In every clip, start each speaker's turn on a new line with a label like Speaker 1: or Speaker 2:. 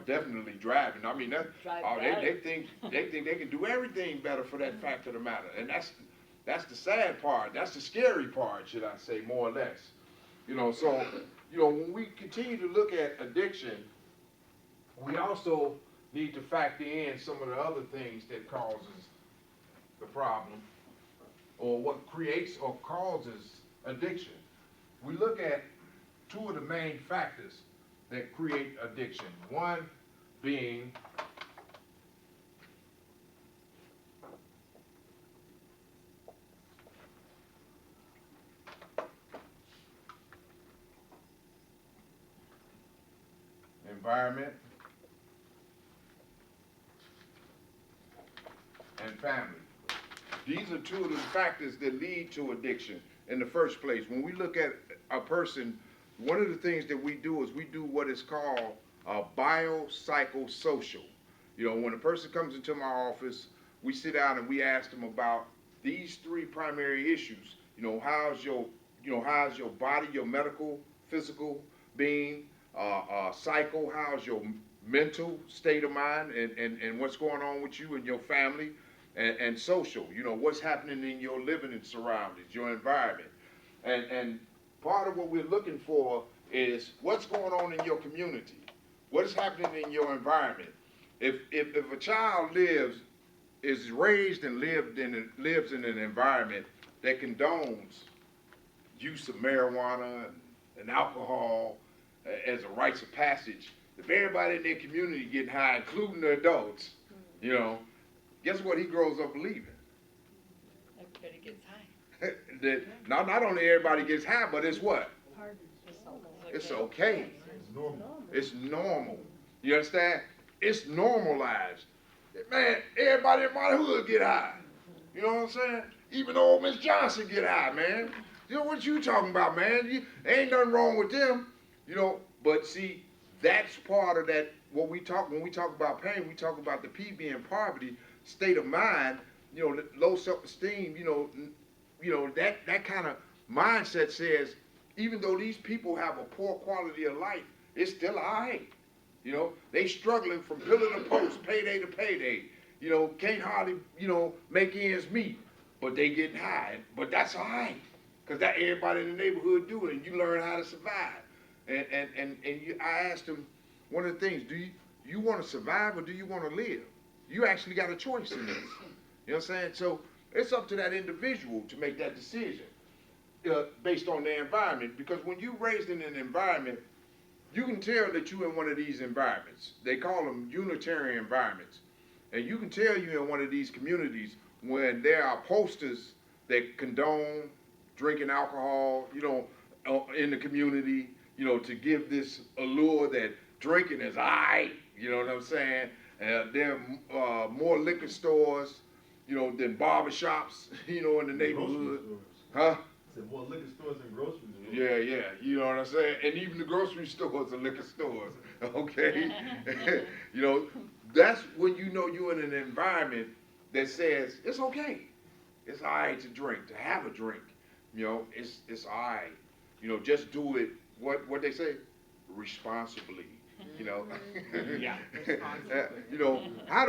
Speaker 1: definitely driving. I mean,
Speaker 2: Drive
Speaker 1: oh,
Speaker 2: better.
Speaker 1: they think they can do everything better for that fact of the matter, and that's the sad part. That's the scary part, should I say, more or less. So when we continue to look at addiction, we also need to factor in some of the other things that causes the problem, or what creates or causes addiction. We look at two of the main factors that create addiction. One being environment and family. These are two of the factors that lead to addiction in the first place. When we look at a person, one of the things that we do is we do what is called biopsychosocial. When a person comes into my office, we sit down and we ask them about these three primary issues. How's your body, your medical, physical being, psycho, how's your mental state of mind, and what's going on with you and your family, and social, what's happening in your living and surroundings, your environment. And part of what we're looking for is what's going on in your community, what's happening in your environment. If a child is raised and lives in an environment that condones use of marijuana and alcohol as a rites of passage, if everybody in their community getting high, including the adults, guess what he grows up believing?
Speaker 2: Everybody gets high.
Speaker 1: That not only everybody gets high, but it's what? It's okay.
Speaker 3: It's normal.
Speaker 1: It's normal. You understand? It's normalized. Man, everybody in my hood get high. You know what I'm saying? Even old Miss Johnson get high, man. You know what you talking about, man? Ain't nothing wrong with them. But see, that's part of that. When we talk about pain, we talk about the P being poverty, state of mind. Low self-esteem. That kind of mindset says, even though these people have a poor quality of life, it's still all right. They struggling from pillar to post, payday to payday. Can't hardly, make ends meet, but they getting high. But that's all right, because that everybody in the neighborhood do it, and you learn how to survive. I asked them, one of the things, do you want to survive or do you want to live? You actually got a choice in this. You know what I'm saying? So it's up to that individual to make that decision based on their environment. Because when you're raised in an environment, you can tell that you're in one of these environments. They call them unitary environments. And you can tell you're in one of these communities when there are posters that condone drinking alcohol, in the community, to give this allure that drinking is all right, you know what I'm saying? There are more liquor stores, than barbershops, in the neighborhood. Huh?
Speaker 3: Said more liquor stores than grocery stores.
Speaker 1: Yeah, you know what I'm saying? And even the grocery stores are liquor stores, okay? That's when you're in an environment that says it's okay. It's all right to drink, to have a drink. It's all right. Just do it, what they say? Responsibly.
Speaker 2: Yeah.
Speaker 1: How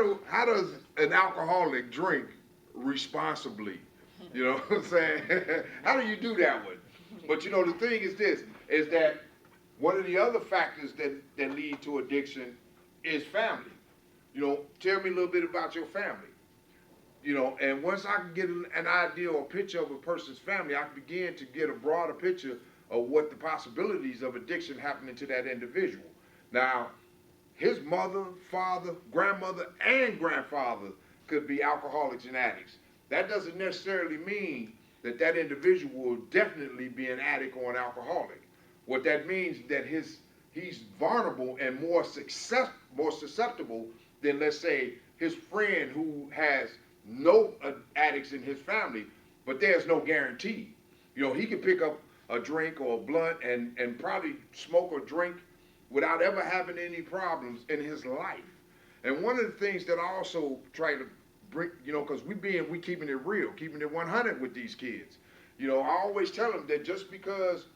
Speaker 1: does an alcoholic drink responsibly? You know what I'm saying? How do you do that one? But the thing is this, is that one of the other factors that lead to addiction is family. Tell me a little bit about your family. And once I can get an idea or a picture of a person's family, I can begin to get a broader picture of what the possibilities of addiction happening to that individual. Now, his mother, father, grandmother, and grandfather could be alcoholics and addicts. That doesn't necessarily mean that individual will definitely be an addict or an alcoholic. What that means is that he's vulnerable and more susceptible than, let's say, his friend who has no addicts in his family, but there's no guarantee. He can pick up a drink or a blunt and probably smoke or drink without ever having any problems in his life. And one of the things that I also try to bring, because we keeping it real, keeping it 100 with these kids. I always tell them that just because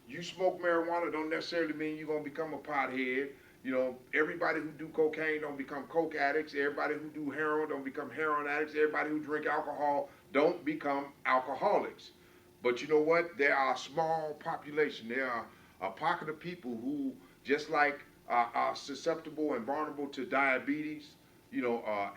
Speaker 1: you smoke marijuana don't necessarily mean you're going to become a pothead. You know, everybody who do cocaine don't become coke addicts. Everybody who do heroin don't become heroin addicts. Everybody who drink alcohol don't become alcoholics. But you know what? There are a small population. There are a pocket of people who, just like are susceptible and vulnerable to diabetes,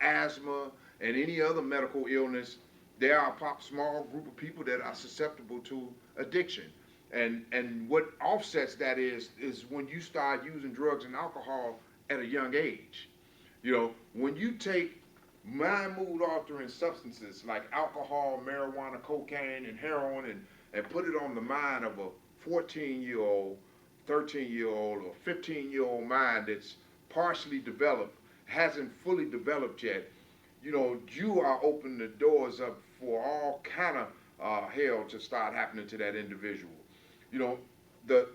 Speaker 1: asthma, and any other medical illness. There are a small group of people that are susceptible to addiction. And what offsets that is when you start using drugs and alcohol at a young age. When you take mind mood altering substances like alcohol, marijuana, cocaine, and heroin and put it on the mind of a 14-year-old, 13-year-old, or 15-year-old mind that's partially developed, hasn't fully developed yet, you are opening the doors up for all kind of hell to start happening to that individual.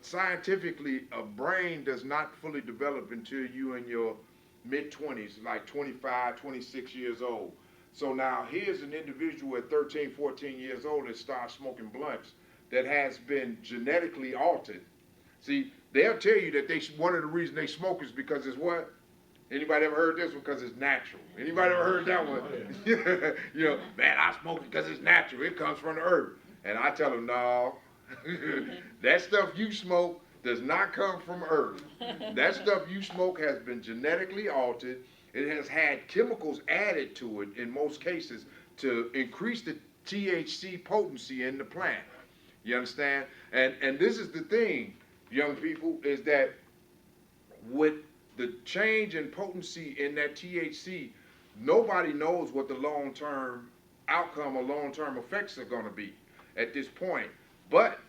Speaker 1: Scientifically, a brain does not fully develop until you in your mid-20s, like 25, 26 years old. So now here's an individual at 13, 14 years old that starts smoking blunts that has been genetically altered. See, they'll tell you that one of the reasons they smoke is because it's what? Anybody ever heard this one? Because it's natural. Anybody ever heard that one? Man, I smoke it because it's natural. It comes from the earth. And I tell them, no, that stuff you smoke does not come from earth. That stuff you smoke has been genetically altered. It has had chemicals added to it in most cases to increase the THC potency in the plant. You understand? And this is the thing, young people, is that with the change in potency in that THC, nobody knows what the long-term outcome or long-term effects are going to be at this point. But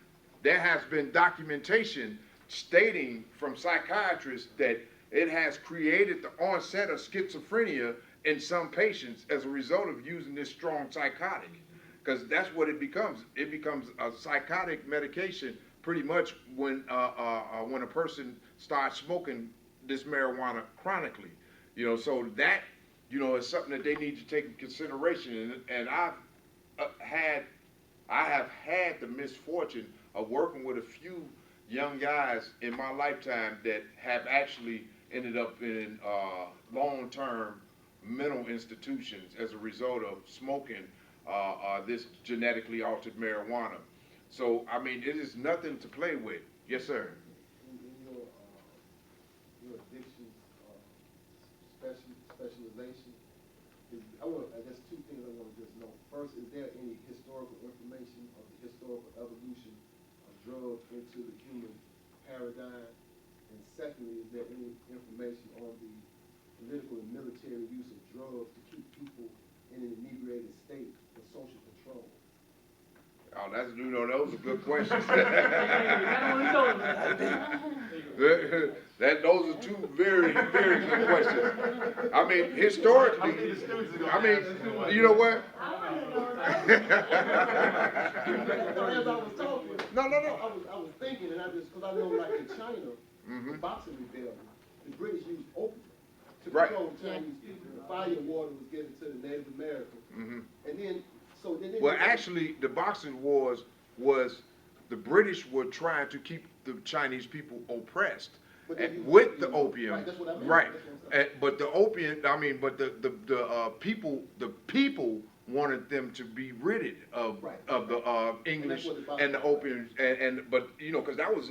Speaker 1: there has been documentation stating from psychiatrists that it has created the onset of schizophrenia in some patients as a result of using this strong psychotic. Because that's what it becomes. It becomes a psychotic medication pretty much when a person starts smoking this marijuana chronically. So that, is something that they need to take into consideration. And I have had the misfortune of working with a few young guys in my lifetime that have actually ended up in long-term mental institutions as a result of smoking this genetically altered marijuana. So, I mean, it is nothing to play with. Yes, sir.
Speaker 4: In your addiction specialization, I guess two things I want to just know. First, is there any historical information of the historical evolution of drugs into the human paradigm? And secondly, is there any information on the political and military use of drugs to keep people in an inebriated state for social control?
Speaker 1: Oh, those are good questions. Those are two very, very good questions. I mean, historically, you know what?
Speaker 4: As I was talking,
Speaker 1: No.
Speaker 4: I was thinking, and because I know, like in China, the Boxing Rebellion, the British used opium to control Chinese people. The fire water was given to the Native Americans, and then. Well,
Speaker 1: actually, the Boxing Wars was the British were trying to keep the Chinese people oppressed with the opium.
Speaker 4: Right, that's what I mean.
Speaker 1: Right. But the opium, the people wanted them to be rid of the English and the opium, but because that was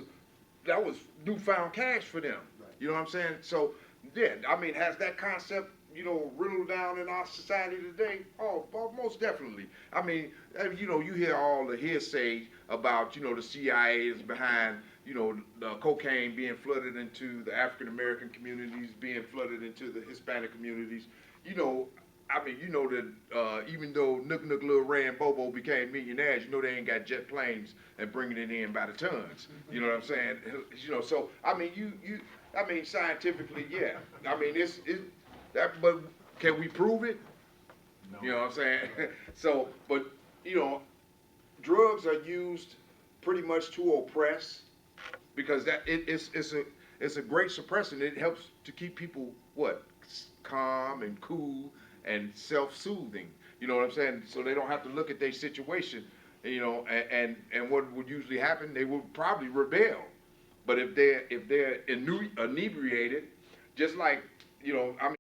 Speaker 1: newfound cash for them.
Speaker 4: Right.
Speaker 1: You know what I'm saying? So yeah, I mean, has that concept riddled down in our society today? Oh, most definitely. I mean, you hear all the hearsay about, the CIA is behind, the cocaine being flooded into the African American communities, being flooded into the Hispanic communities. That even though Nook Nook Lil Ray and Bobo became millionaires, they ain't got jet planes and bringing it in by the tons. You know what I'm saying? So I mean, scientifically, yeah. I mean, but can we prove it?
Speaker 3: No.
Speaker 1: You know what I'm saying? So, but drugs are used pretty much to oppress because it's a great suppressant. It helps to keep people calm and cool and self-soothing. You know what I'm saying? So they don't have to look at their situation. And what would usually happen? They would probably rebel. But if they're inebriated Just like, you know, I mean.